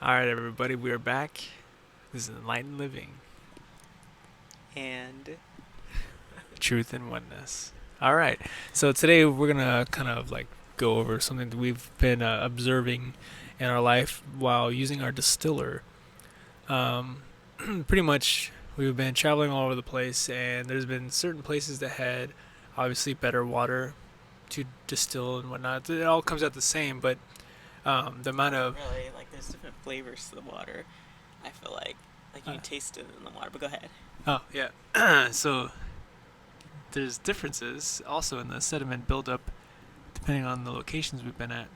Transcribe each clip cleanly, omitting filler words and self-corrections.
All right, everybody, we are back. This is Enlightened Living, And Truth and Oneness. All right, so today we're gonna kind of like go over something that we've been observing in our life while using our distiller. Um, Pretty much, we've been traveling all over the place, and there's been certain places that had obviously better water to distill and whatnot. It all comes out the same, but the amount not of really, like there's different flavors to the water. I feel like you uh, can taste it in the water. But go ahead. oh yeah, so there's differences also in the sediment buildup depending on the locations we've been at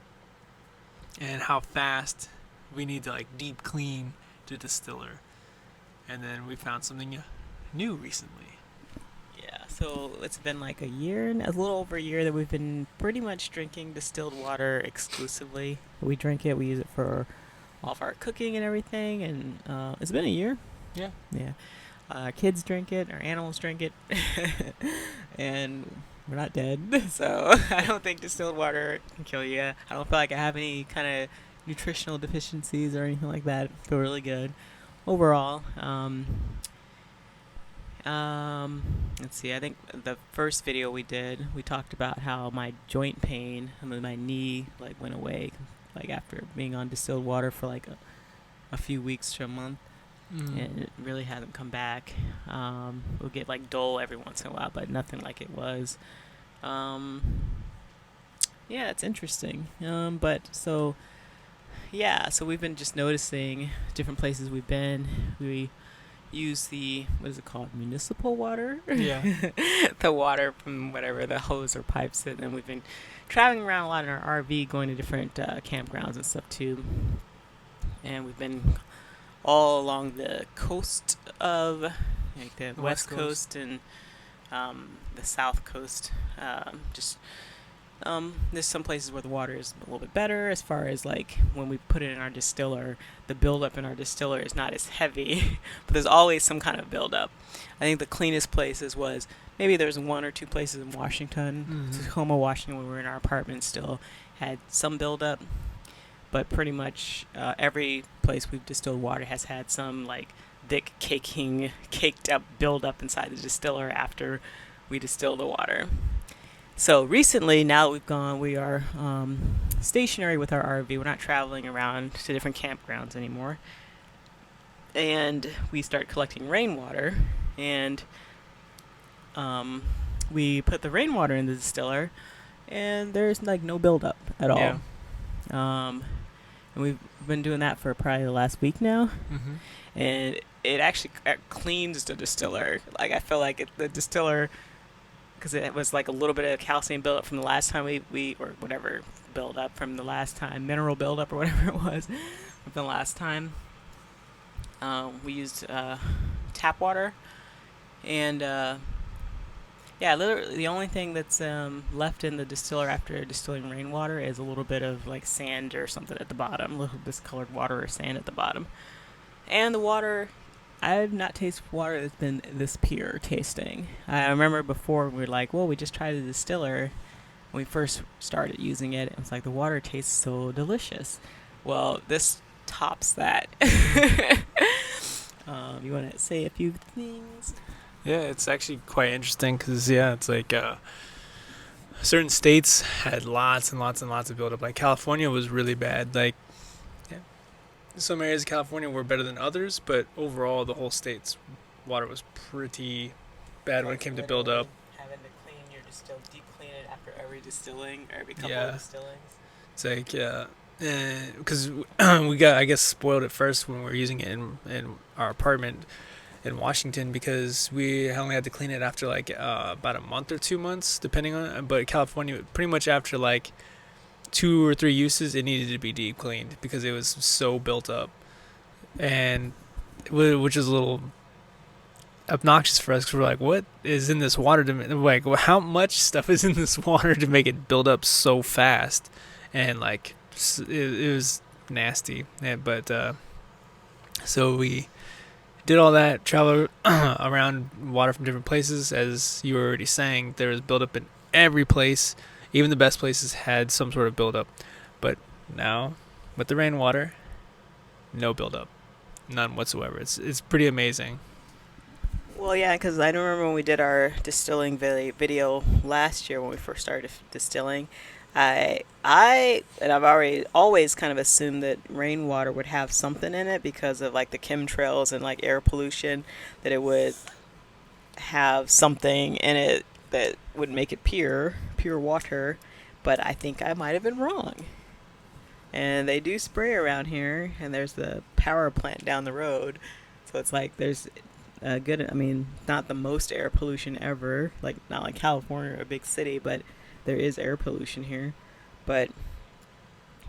and how fast we need to like deep clean the distiller. And then we found something new recently. Yeah. So it's been like a little over a year that we've been pretty much drinking distilled water exclusively. We drink it. We use it for all of our cooking and everything. And it's been a year. Yeah. Yeah. Our kids drink it. Our animals drink it. And we're not dead. So I don't think distilled water can kill you. I don't feel like I have any kind of nutritional deficiencies or anything like that. I feel really good overall. Let's see. I think the first video we did, we talked about how my joint pain and then my knee like went away, like after being on distilled water for like a few weeks to a month, Mm. and it really hasn't come back. It'll get like dull every once in a while, but nothing like it was. Um, yeah, it's interesting. So we've been just noticing different places we've been. We use the, what is it called, municipal water, Yeah. the water from whatever the hose or pipes, and then we've been traveling around a lot in our RV, going to different campgrounds and stuff too. And we've been all along the coast of like the The west West Coast. coast and the south coast. Just there's some places where the water is a little bit better as far as like when we put it in our distiller, the buildup in our distiller is not as heavy, but there's always some kind of buildup. I think the cleanest places was maybe there's one or two places in Washington, Mm-hmm. Tacoma, Washington, where we were in our apartment still had some buildup, but pretty much every place we've distilled water has had some like thick caked up buildup inside the distiller after we distill the water. So recently, now that we've gone, we are stationary with our RV. We're not traveling around to different campgrounds anymore. And we start collecting rainwater. And we put the rainwater in the distiller. And there's like no buildup at all. Yeah. Um, and we've been doing that for probably the last week now. Mm-hmm. And it actually cleans the distiller. Like I feel like the distiller, because it was like a little bit of calcium buildup from the last time we or whatever buildup from the last time, mineral buildup or whatever it was from the last time. We used tap water, and yeah, literally the only thing that's left in the distiller after distilling rainwater is a little bit of like sand or something at the bottom, a little discolored water or sand at the bottom, and the water. I've not tasted water that's been this pure tasting. I remember before we were like, well, we just tried the distiller. When we first started using it, it was like the water tastes so delicious. Well, this tops that. You want to say a few things? Yeah, it's actually quite interesting because yeah, it's like certain states had lots and lots and lots of buildup. Like California was really bad. Like yeah, some areas of California were better than others, but overall the whole state's water was pretty bad when it Like came to literally buildup. having to clean your distill, deep clean it after every distilling or every couple of Yeah, distillings. it's like yeah, because we got I guess spoiled at first when we were using it in our apartment in Washington because we only had to clean it after like about a month or 2 months depending on it. But California pretty much after like 2 or 3 uses it needed to be deep cleaned because it was so built up and which is a little obnoxious for us because we're like what is in this water to like how much stuff is in this water to make it build up so fast and like it was nasty yeah, but so we did all that travel around water from different places. As you were already saying, there was buildup in every place. Even the best places had some sort of buildup. But now, with the rainwater, no buildup, none whatsoever. It's pretty amazing. Well, yeah, because I remember when we did our distilling video last year when we first started distilling. And I've already always kind of assumed that rainwater would have something in it because of like the chemtrails and like air pollution, that it would have something in it that would make it pure water. But I think I might have been wrong. And they do spray around here, and there's the power plant down the road. So it's like there's a good, I mean, not the most air pollution ever, like not like California or a big city, but there is air pollution here. But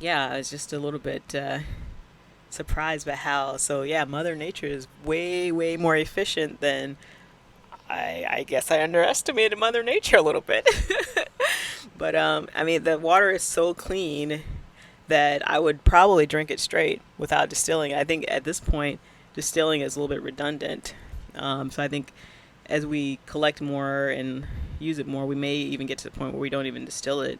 yeah, I was just a little bit surprised by how. So yeah, Mother Nature is way more efficient than I guess I underestimated Mother Nature a little bit. But I mean, the water is so clean that I would probably drink it straight without distilling. I think at this point, distilling is a little bit redundant. So I think as we collect more and use it more, we may even get to the point where we don't even distill it,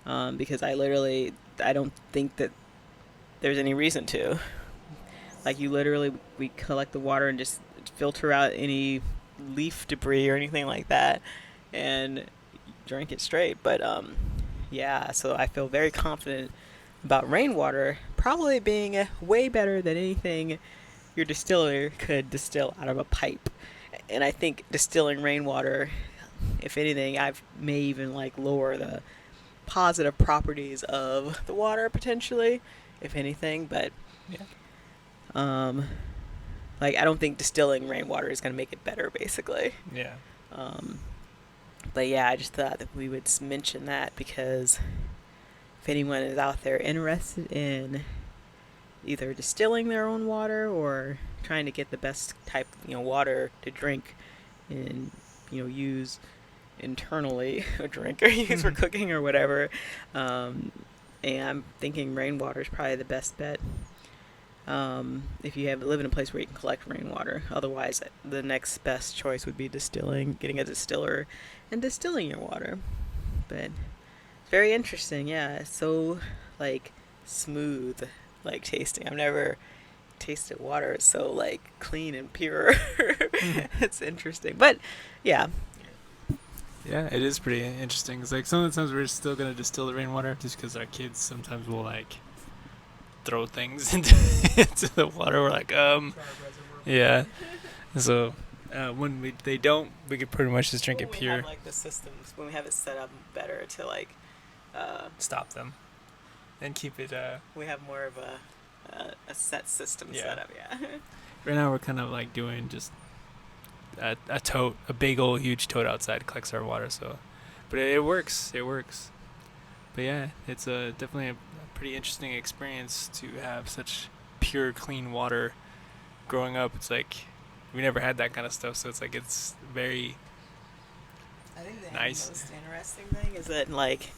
because I don't think that there's any reason to. Like you literally, we collect the water and just filter out any leaf debris or anything like that, and drink it straight. But yeah, so I feel very confident about rainwater probably being way better than anything your distiller could distill out of a pipe. And I think distilling rainwater, if anything, I may even like lower the positive properties of the water potentially, if anything. But Yeah. um, like I don't think distilling rainwater is going to make it better, basically. Yeah. Um, but yeah, I just thought that we would mention that because if anyone is out there interested in either distilling their own water or trying to get the best type, water to drink and, use internally or drink or use for cooking or whatever. And I'm thinking rainwater is probably the best bet. If you live in a place where you can collect rainwater. Otherwise, the next best choice would be distilling, getting a distiller and distilling your water. But it's very interesting, yeah. It's so like smooth, like tasting. I've never tasted water so like clean and pure. It's interesting, but yeah. Yeah, it is pretty interesting. It's like some of the times we're still gonna distill the rainwater just because our kids sometimes will like throw things into the water. We're like, yeah. So when they don't, we could pretty much just drink it We pure. have like the systems when we have it set up better to like Stop them and keep it. we have more of a set system Yeah. set up. Yeah. Right now we're kind of like doing just a tote, a big old huge tote outside collects our water. So, but it works. It works. But yeah, it's definitely a pretty interesting experience to have such pure, clean water. Growing up, it's like we never had that kind of stuff, so it's like it's very I think the nice. most interesting thing is that like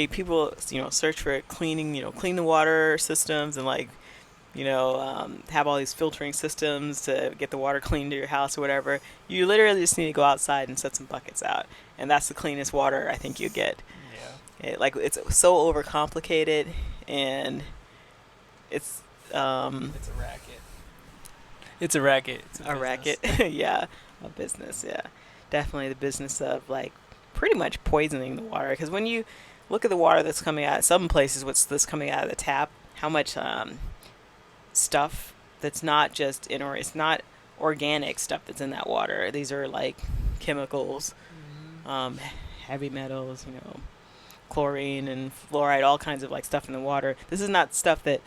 people search for clean the water systems and like have all these filtering systems to get the water clean to your house or whatever. You literally just need to go outside and set some buckets out, and that's the cleanest water I think you get. Yeah. It's so overcomplicated, and it's It's a racket. It's a racket. It's a racket. Yeah, a business. Yeah, definitely the business of like pretty much poisoning the water. Because when you look at the water that's coming out, some places what's this coming out of the tap, how much stuff that's not just it's not organic stuff that's in that water. These are like chemicals, heavy metals, chlorine and fluoride, all kinds of like stuff in the water. This is not stuff that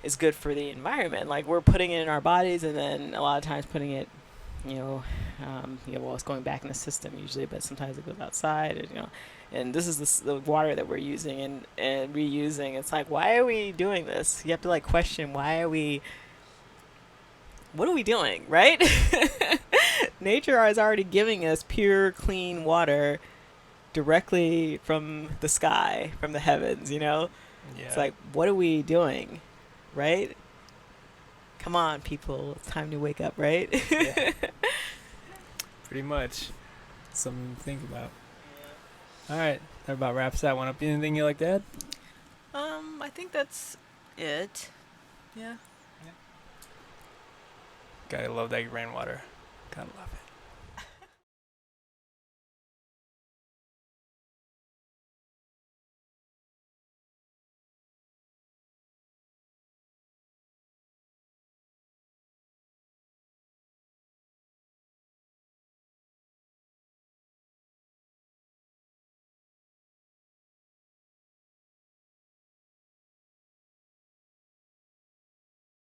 is good for the environment. Like we're putting it in our bodies, and then a lot of times putting it, well, it's going back in the system usually, but sometimes it goes outside, and this is the water that we're using and reusing. It's like, why are we doing this? You have to like question, what are we doing, right? Nature is already giving us pure, clean water directly from the sky, from the heavens, Yeah. It's like, what are we doing, right? Come on, people. It's time to wake up, right? Yeah. Pretty much. Something to think about. All right. That about wraps that one up. Anything you like to add? I think that's it. Yeah. Gotta love that rainwater. Gotta love it.